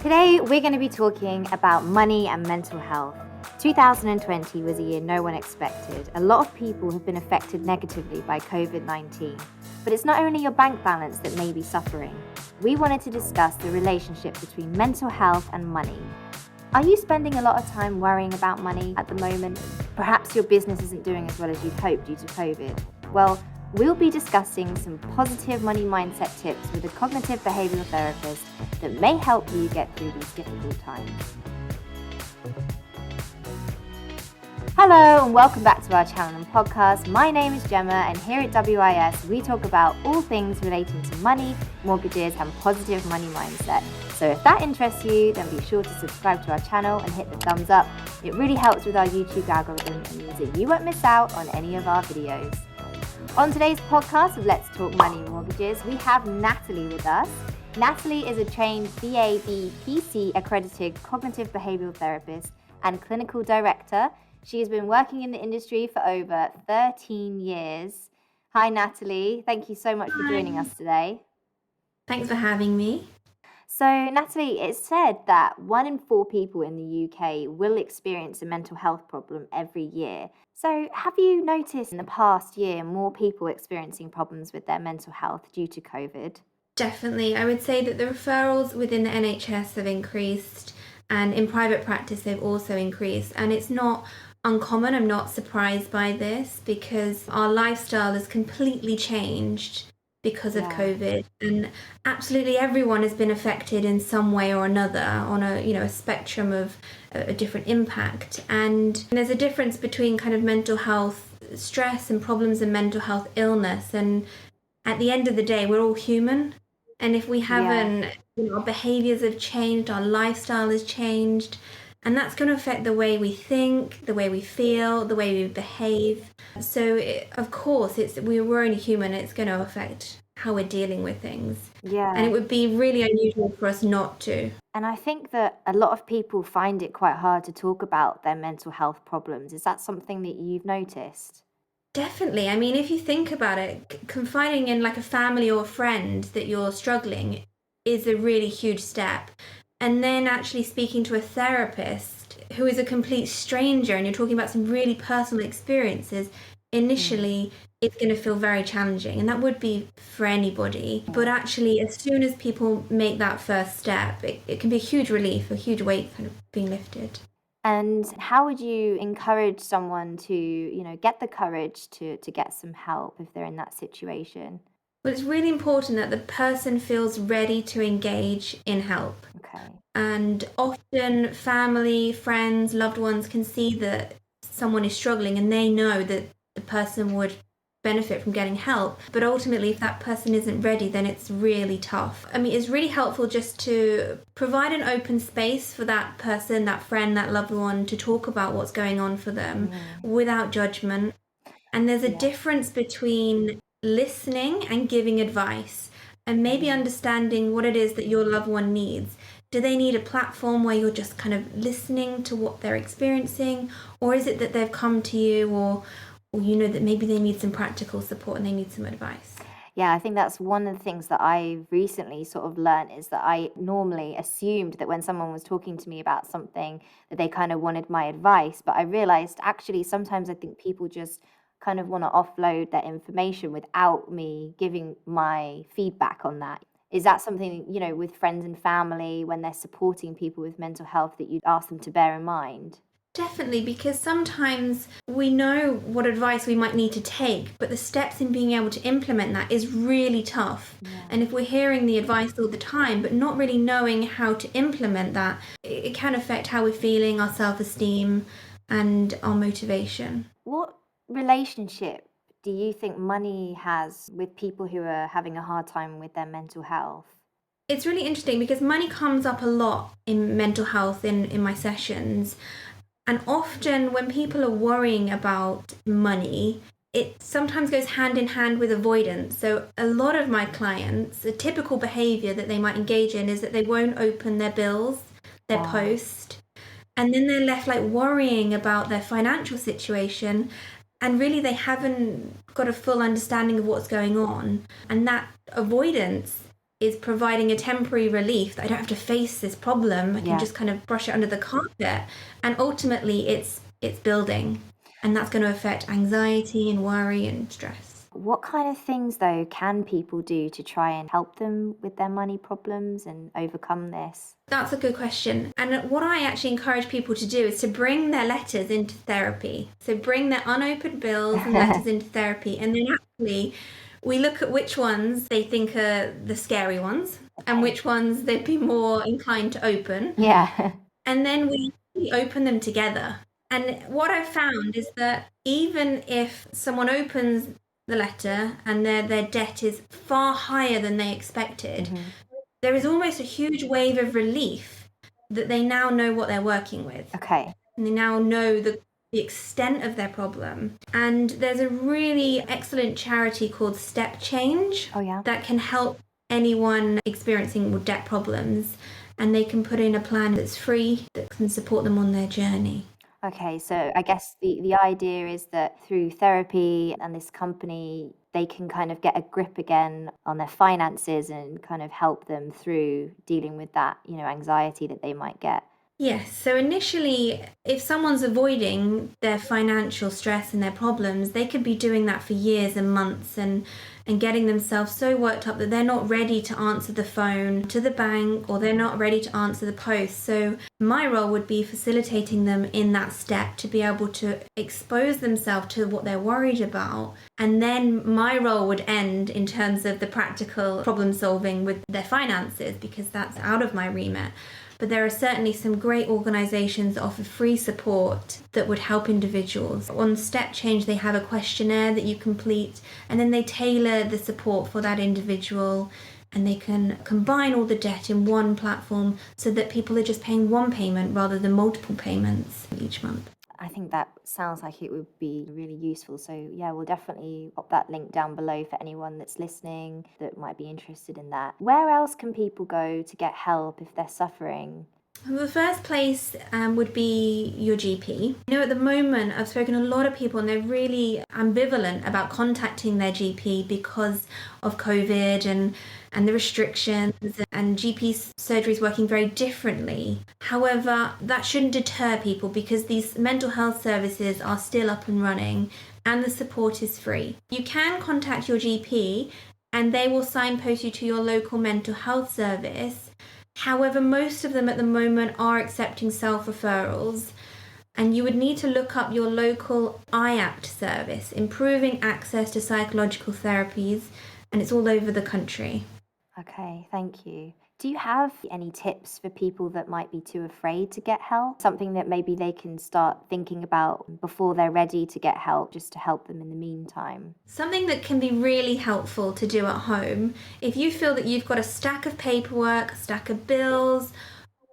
Today, we're going to be talking about money and mental health. 2020 was a year no one expected. A lot of people have been affected negatively by COVID-19. But it's not only your bank balance that may be suffering. We wanted to discuss the relationship between mental health and money. Are you spending a lot of time worrying about money at the moment? Perhaps your business isn't doing as well as you'd hoped due to COVID. Well, we'll be discussing some positive money mindset tips with a cognitive behavioural therapist that may help you get through these difficult times. Hello and welcome back to our channel and podcast. My name is Gemma and here at WIS we talk about all things relating to money, mortgages and positive money mindset. So if that interests you, then be sure to subscribe to our channel and hit the thumbs up. It really helps with our YouTube algorithm and means that you won't miss out on any of our videos. On today's podcast of Let's Talk Money Mortgages, we have Natalie with us. Natalie is a trained BABPC accredited cognitive behavioural therapist and clinical director. She has been working in the industry for over 13 years. Hi Natalie, thank you so much for joining us today. Thanks for having me. So Natalie, it's said that 1 in 4 people in the UK will experience a mental health problem every year. So have you noticed in the past year more people experiencing problems with their mental health due to COVID? Definitely. I would say that the referrals within the NHS have increased and in private practice they've also increased. And it's not uncommon. I'm not surprised by this because our lifestyle has completely changed because of COVID, and absolutely everyone has been affected in some way or another on a spectrum of a different impact. And there's a difference between kind of mental health stress and problems and mental health illness, and at the end of the day we're all human, and if we haven't our behaviors have changed, our lifestyle has changed, and that's going to affect the way we think, the way we feel, the way we behave. So, of course, we're only human. It's going to affect how we're dealing with things. Yeah. And it would be really unusual for us not to. And I think that a lot of people find it quite hard to talk about their mental health problems. Is that something that you've noticed? Definitely. I mean, if you think about it, confiding in like a family or a friend that you're struggling is a really huge step. And then actually speaking to a therapist who is a complete stranger and you're talking about some really personal experiences, initially it's going to feel very challenging, and that would be for anybody. But actually, as soon as people make that first step, it can be a huge relief, a huge weight kind of being lifted. And how would you encourage someone to, get the courage to get some help if they're in that situation? Well, it's really important that the person feels ready to engage in help. Okay. And often family, friends, loved ones can see that someone is struggling and they know that the person would benefit from getting help. But ultimately, if that person isn't ready, then it's really tough. I mean, it's really helpful just to provide an open space for that person, that friend, that loved one to talk about what's going on for them without judgment. And there's a difference between listening and giving advice, and maybe understanding what it is that your loved one needs. Do they need a platform where you're just kind of listening to what they're experiencing, or is it that they've come to you, or that maybe they need some practical support and they need some advice? Yeah, I think that's one of the things that I recently sort of learned, is that I normally assumed that when someone was talking to me about something that they kind of wanted my advice, but I realized actually sometimes I think people just kind of want to offload their information without me giving my feedback on that. Is that something, with friends and family, when they're supporting people with mental health, that you'd ask them to bear in mind? Definitely, because sometimes we know what advice we might need to take, but the steps in being able to implement that is really tough. And if we're hearing the advice all the time, but not really knowing how to implement that, it can affect how we're feeling, our self-esteem, and our motivation. What relationship do you think money has with people who are having a hard time with their mental health? It's really interesting because money comes up a lot in mental health in my sessions. And often when people are worrying about money, it sometimes goes hand in hand with avoidance. So a lot of my clients, a typical behavior that they might engage in is that they won't open their bills, their post, and then they're left like worrying about their financial situation. And really, they haven't got a full understanding of what's going on. And that avoidance is providing a temporary relief that I don't have to face this problem. I can just kind of brush it under the carpet. And ultimately it's building, and that's going to affect anxiety and worry and stress. What kind of things, though, can people do to try and help them with their money problems and overcome this? That's a good question. And what I actually encourage people to do is to bring their letters into therapy. So bring their unopened bills and letters into therapy. And then actually we look at which ones they think are the scary ones and which ones they'd be more inclined to open. Yeah. And then we open them together. And what I've found is that even if someone opens the letter and their debt is far higher than they expected, there is almost a huge wave of relief that they now know what they're working with. Okay. And they now know the extent of their problem. And there's a really excellent charity called Step Change that can help anyone experiencing debt problems, and they can put in a plan that's free that can support them on their journey. Okay, so I guess the idea is that through therapy and this company, they can kind of get a grip again on their finances and kind of help them through dealing with that, anxiety that they might get. Yes, so initially, if someone's avoiding their financial stress and their problems, they could be doing that for years and months and getting themselves so worked up that they're not ready to answer the phone to the bank, or they're not ready to answer the post. So my role would be facilitating them in that step to be able to expose themselves to what they're worried about. And then my role would end in terms of the practical problem solving with their finances, because that's out of my remit. But there are certainly some great organisations that offer free support that would help individuals. On Step Change, they have a questionnaire that you complete, and then they tailor the support for that individual, and they can combine all the debt in one platform so that people are just paying one payment rather than multiple payments each month. I think that sounds like it would be really useful. So yeah, we'll definitely pop that link down below for anyone that's listening that might be interested in that. Where else can people go to get help if they're suffering? The first place would be your GP. At the moment, I've spoken to a lot of people and they're really ambivalent about contacting their GP because of COVID and the restrictions, and GP surgery is working very differently. However, that shouldn't deter people, because these mental health services are still up and running and the support is free. You can contact your GP and they will signpost you to your local mental health service. However, most of them at the moment are accepting self-referrals, and you would need to look up your local IAPT service, Improving Access to Psychological Therapies, and it's all over the country. Okay, thank you. Do you have any tips for people that might be too afraid to get help? Something that maybe they can start thinking about before they're ready to get help, just to help them in the meantime? Something that can be really helpful to do at home, if you feel that you've got a stack of paperwork, a stack of bills,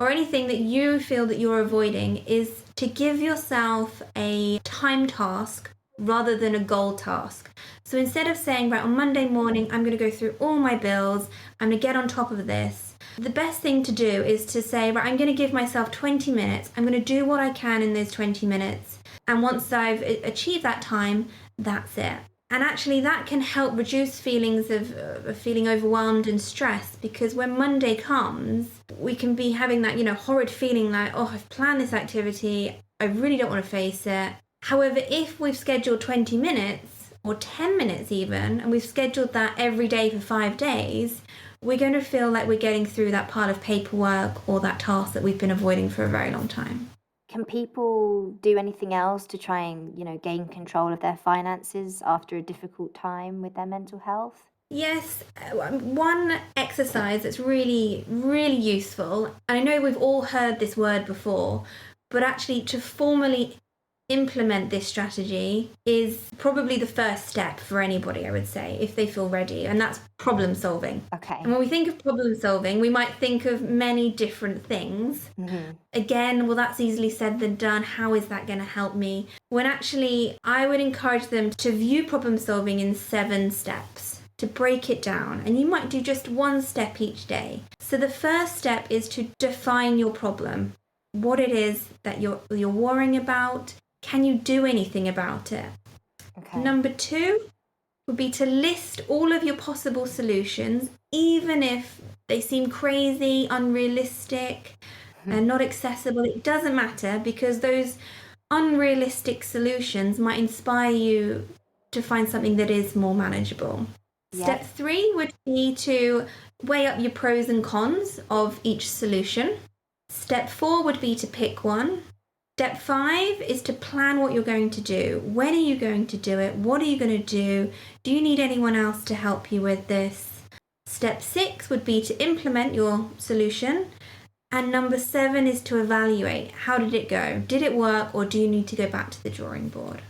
or anything that you feel that you're avoiding, is to give yourself a time task rather than a goal task. So instead of saying, right, on Monday morning, I'm going to go through all my bills, I'm going to get on top of this, the best thing to do is to say, right, I'm going to give myself 20 minutes. I'm going to do what I can in those 20 minutes. And once I've achieved that time, that's it. And actually that can help reduce feelings of feeling overwhelmed and stressed, because when Monday comes, we can be having that, horrid feeling like, oh, I've planned this activity, I really don't want to face it. However, if we've scheduled 20 minutes or 10 minutes even, and we've scheduled that every day for 5 days, we're going to feel like we're getting through that pile of paperwork or that task that we've been avoiding for a very long time. Can people do anything else to try and, gain control of their finances after a difficult time with their mental health? Yes, one exercise that's really, really useful, and I know we've all heard this word before, but actually to formally implement this strategy is probably the first step for anybody, I would say, if they feel ready, and that's problem solving. Okay. And when we think of problem solving, we might think of many different things. Mm-hmm. Again, well, that's easily said than done. How is that going to help me? When actually, I would encourage them to view problem solving in 7 steps, to break it down, and you might do just 1 step each day. So the first step is to define your problem, what it is that you're worrying about. Can you do anything about it? Okay. Number 2, would be to list all of your possible solutions, even if they seem crazy, unrealistic, and not accessible. It doesn't matter, because those unrealistic solutions might inspire you to find something that is more manageable. Yes. Step 3 would be to weigh up your pros and cons of each solution. Step 4 would be to pick one. Step 5 is to plan what you're going to do. When are you going to do it? What are you going to do? Do you need anyone else to help you with this? Step 6 would be to implement your solution. And number 7 is to evaluate. How did it go? Did it work, or do you need to go back to the drawing board?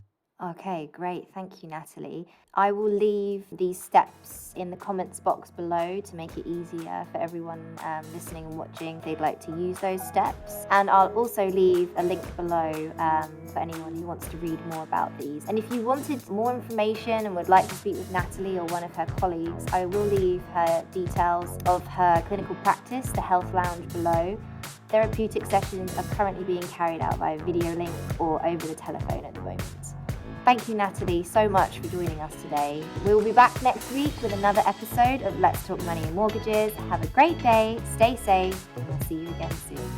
Okay, great. Thank you, Natalie. I will leave these steps in the comments box below to make it easier for everyone listening and watching if they'd like to use those steps. And I'll also leave a link below for anyone who wants to read more about these. And if you wanted more information and would like to speak with Natalie or one of her colleagues, I will leave her details of her clinical practice, the Health Lounge, below. Therapeutic sessions are currently being carried out via video link or over the telephone at the moment. Thank you, Natalie, so much for joining us today. We'll be back next week with another episode of Let's Talk Money and Mortgages. Have a great day, stay safe, and we'll see you again soon.